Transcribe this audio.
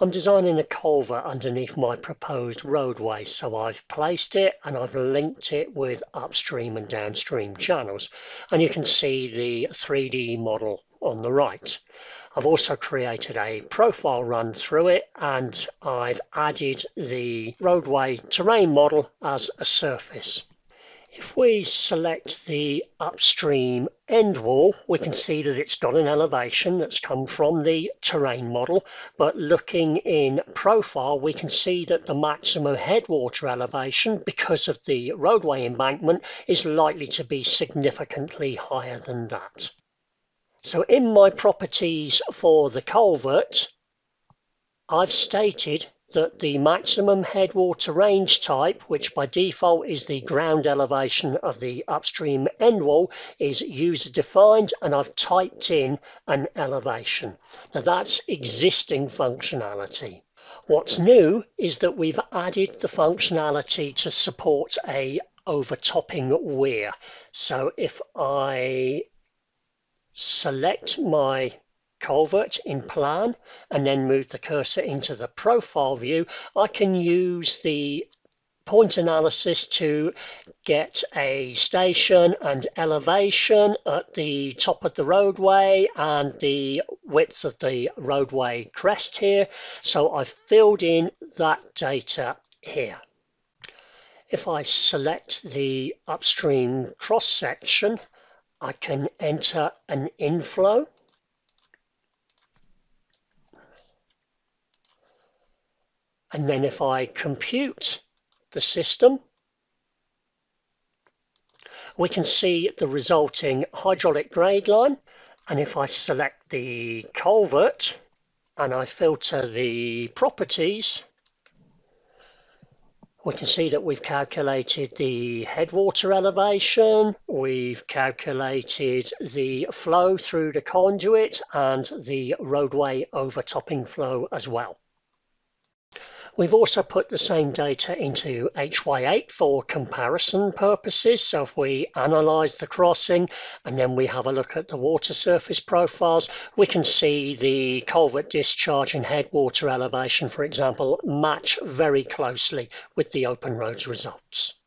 I'm designing a culvert underneath my proposed roadway, so I've placed it and I've linked it with upstream and downstream channels, and you can see the 3D model on the right. I've also created a profile run through it, and I've added the roadway terrain model as a surface. If we select the upstream end wall, we can see that it's got an elevation that's come from the terrain model, but looking in profile, we can see that the maximum headwater elevation, because of the roadway embankment, is likely to be significantly higher than that. So in my properties for the culvert, I've stated that the maximum headwater range type, which by default is the ground elevation of the upstream end wall, is user defined, and I've typed in an elevation. Now that's existing functionality. What's new is that we've added the functionality to support a overtopping weir. So if I select my culvert in plan and then move the cursor into the profile view, I can use the point analysis to get a station and elevation at the top of the roadway and the width of the roadway crest here. So I've filled in that data here. If I select the upstream cross section, I can enter an inflow. And then if I compute the system, we can see the resulting hydraulic grade line. And if I select the culvert and I filter the properties, we can see that we've calculated the headwater elevation, we've calculated the flow through the conduit and the roadway overtopping flow as well. We've also put the same data into HY8 for comparison purposes. So if we analyze the crossing and then we have a look at the water surface profiles, we can see the culvert discharge and headwater elevation, for example, match very closely with the OpenRoads results.